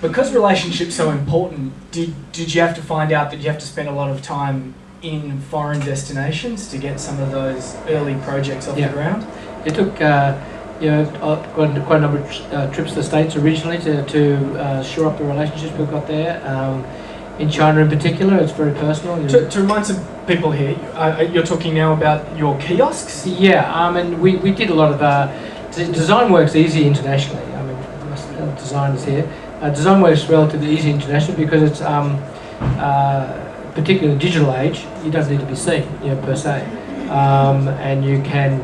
because relationships are so important, did you have to find out that you have to spend a lot of time in foreign destinations to get some of those early projects off the ground? It took quite a number of trips to the States originally to shore up the relationships we've got there. In China in particular, it's very personal. To remind some people here, you're talking now about your kiosks? Yeah, and we did a lot of... design works easy internationally. I mean, designers here. Design works relatively easy internationally because it's, particularly in the digital age, you don't need to be seen, per se. And you can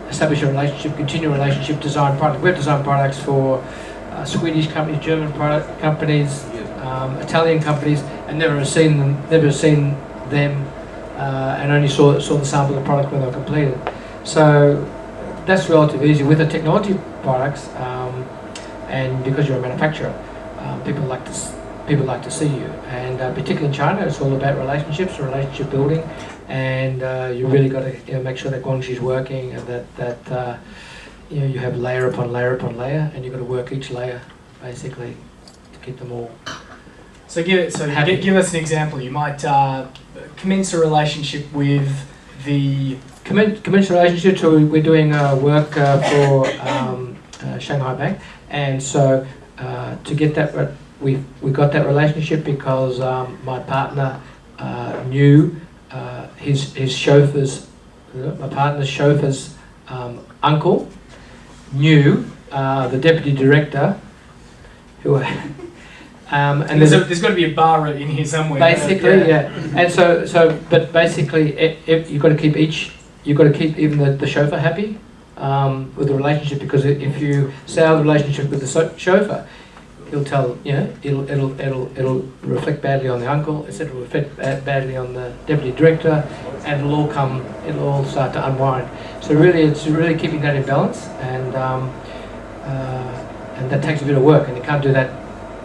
establish a relationship, continue a relationship, design products. We've designed products for Swedish companies, German product companies, Italian companies, and never seen them, and only saw the sample of the product when they were completed. So that's relatively easy with the technology products, and because you're a manufacturer, people like to see you, and particularly in China, it's all about relationships, relationship building, and you really got to make sure that Guangxi is working, and that you have layer upon layer upon layer, and you've got to work each layer basically to keep them all. So give us an example. You might commence a relationship with the... Commence a relationship, so we're doing work for Shanghai Bank, and so to get that, we got that relationship because my partner knew his chauffeur's, my partner's chauffeur's uncle knew the deputy director, who. And there's got to be a bar in here somewhere. Basically, yeah. And but basically, you've got to keep even the chauffeur happy with the relationship, because if you sour the relationship with the chauffeur, he'll tell, it'll reflect badly on the uncle, it'll reflect badly on the deputy director, and it'll all start to unwind. So really, it's really keeping that in balance, and that takes a bit of work, and you can't do that.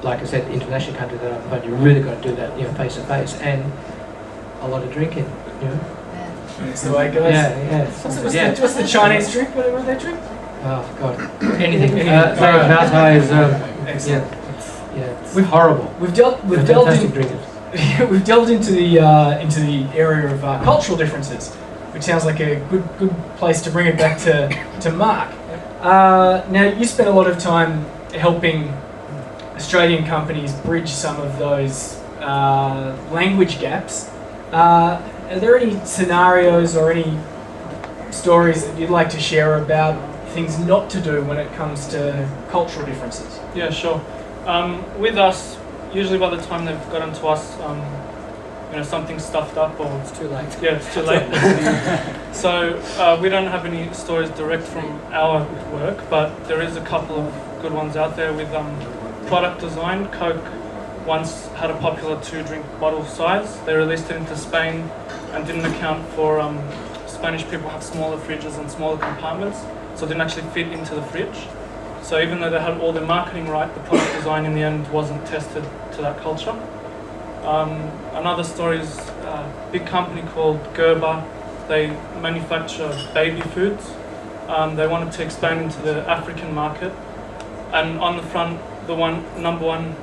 Like I said, internationally can't do that, but you really got to do that, face to face, and a lot of drinking, That's the way it goes. Yeah. What's the Chinese drink? What do they drink? Oh God, anything. It's horrible. We've delved into the area of cultural differences, which sounds like a good place to bring it back to Mark. Now you spent a lot of time helping Australian companies bridge some of those language gaps. Are there any scenarios or any stories that you'd like to share about things not to do when it comes to cultural differences? Yeah, sure. With us, usually by the time they've gotten to us, something's stuffed up or it's too late. Yeah, it's too late. So we don't have any stories direct from our work, but there is a couple of good ones out there with product design. Coke once had a popular 2-drink bottle size. They released it into Spain and didn't account for Spanish people have smaller fridges and smaller compartments, so it didn't actually fit into the fridge. So even though they had all their marketing right, the product design in the end wasn't tested to that culture. Another story is a big company called Gerber. They manufacture baby foods. They wanted to expand into the African market, and on the front, number one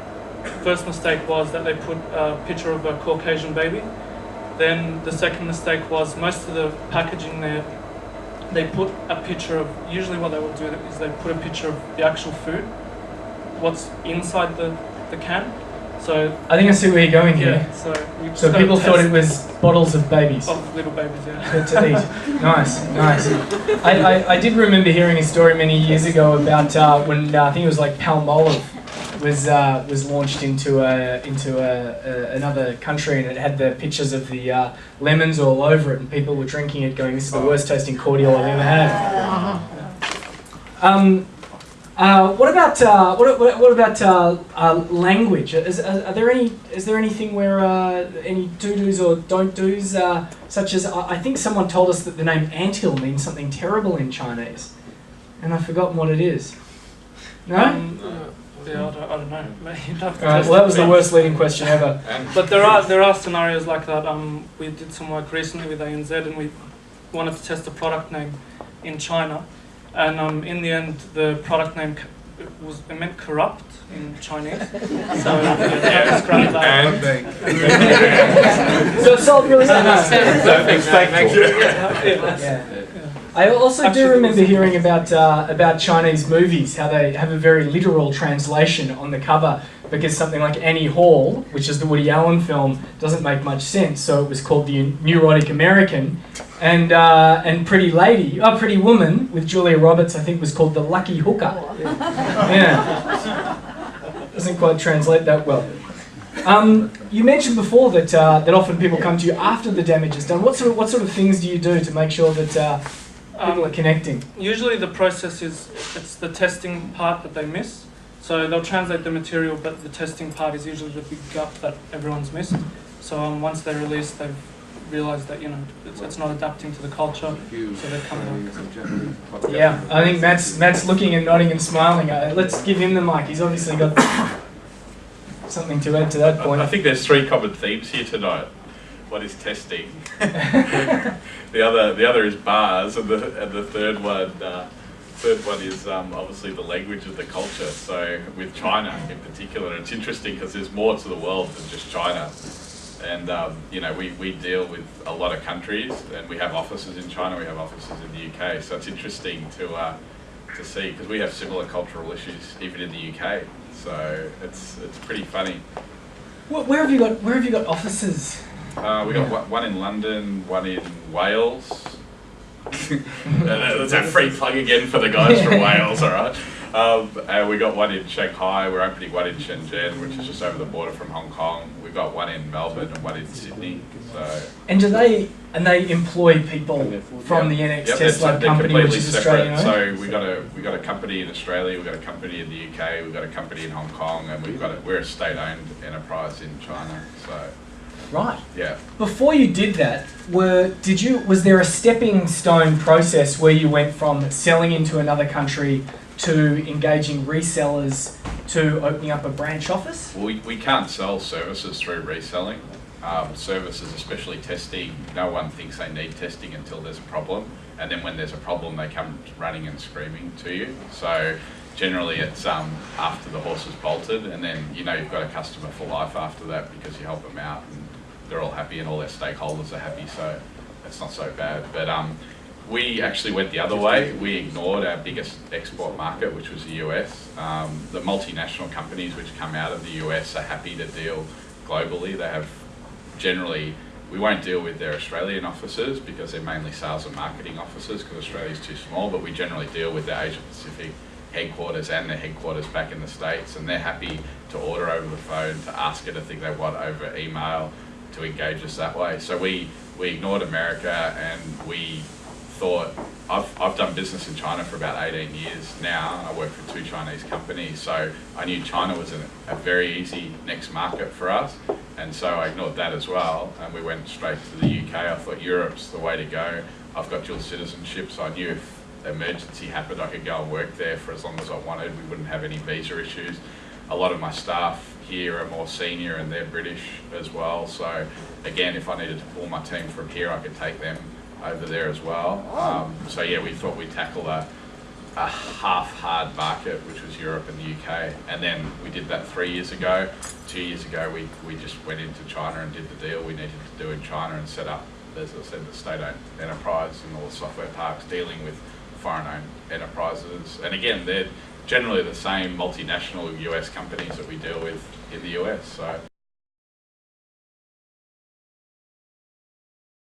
first mistake was that they put a picture of a Caucasian baby. Then the second mistake was most of the packaging there, they put a picture of, usually what they would do is they put a picture of the actual food, what's inside the can. So I think I see where you're going here. Yeah, so people thought it was bottles of babies. Of little babies, yeah. To eat. Nice. I did remember hearing a story many years ago about when I think it was like Palmolive was launched into another country, and it had the pictures of the lemons all over it, and people were drinking it, going, "This is the worst tasting cordial I've ever had." What about language? Is there anything where any do-dos or don't-dos, such as I think someone told us that the name Anthill means something terrible in Chinese, and I've forgotten what it is. No? Yeah, I don't know. Well, that was the worst leading question ever. But there are scenarios like that. We did some work recently with ANZ, and we wanted to test a product name in China, and in the end, the product name it meant corrupt in Chinese. So yeah, scrap that. So it's all really nice. I also do remember hearing about Chinese movies, how they have a very literal translation on the cover, because something like Annie Hall, which is the Woody Allen film, doesn't make much sense. So it was called The Neurotic American, and Pretty Woman with Julia Roberts, I think, was called The Lucky Hooker. Yeah, doesn't quite translate that well. You mentioned before that often people come to you after the damage is done. What sort of things do you do to make sure that people are connecting? Usually the process it's the testing part that they miss. So they'll translate the material, but the testing part is usually the big gap that everyone's missed. So once they release, they've realised that it's not adapting to the culture, so they're coming back. Yeah, I think Matt's looking and nodding and smiling. Let's give him the mic. He's obviously got something to add to that point. I think there's 3 common themes here tonight. One is testing. the other is bars, and the third one is obviously the language of the culture. So with China in particular, it's interesting because there's more to the world than just China. And we deal with a lot of countries, and we have offices in China, we have offices in the UK. So it's interesting to see, because we have similar cultural issues even in the UK. So it's pretty funny. Where have you got offices? We got one in London, one in Wales. That's a free plug again for the guys from Wales, all right? And we got one in Shanghai. We're opening one in Shenzhen, which is just over the border from Hong Kong. We've got one in Melbourne and one in Sydney. So. And they employ people from the Enex TestLab company, which is Australian? So we got a company in Australia, we've got a company in the UK, we've got a company in Hong Kong, and we're a state-owned enterprise in China. So. Right. Yeah. Before you did that, was there a stepping stone process where you went from selling into another country to engaging resellers to opening up a branch office? Well, we can't sell services through reselling. Services, especially testing, no one thinks they need testing until there's a problem, and then when there's a problem they come running and screaming to you. So generally it's after the horse is bolted, and then you've got a customer for life after that because you help them out and they're all happy and all their stakeholders are happy, so it's not so bad. But we actually went the other way. We ignored our biggest export market, which was the US. The multinational companies which come out of the US are happy to deal globally. They have generally, we won't deal with their Australian offices because they're mainly sales and marketing offices because Australia's too small, but we generally deal with their Asia Pacific headquarters and their headquarters back in the States, and they're happy to order over the phone, to ask anything they want over email, to engage us that way. So we ignored America, and we thought, I've done business in China for about 18 years now, and I work for 2 Chinese companies, so I knew China was a very easy next market for us, and so I ignored that as well, and we went straight to the UK. I thought Europe's the way to go. I've got dual citizenship, so I knew if emergency happened I could go and work there for as long as I wanted. We wouldn't have any visa issues. A lot of my staff here are more senior and they're British as well, so again, if I needed to pull my team from here, I could take them over there as well. So yeah, we thought we'd tackle a half-hard market, which was Europe and the UK, and then we did that 3 years ago. 2 years ago, we just went into China and did the deal we needed to do in China and set up, as I said, the state-owned enterprise and all the software parks dealing with foreign-owned enterprises. And again, they're generally the same multinational US companies that we deal with in the US. So.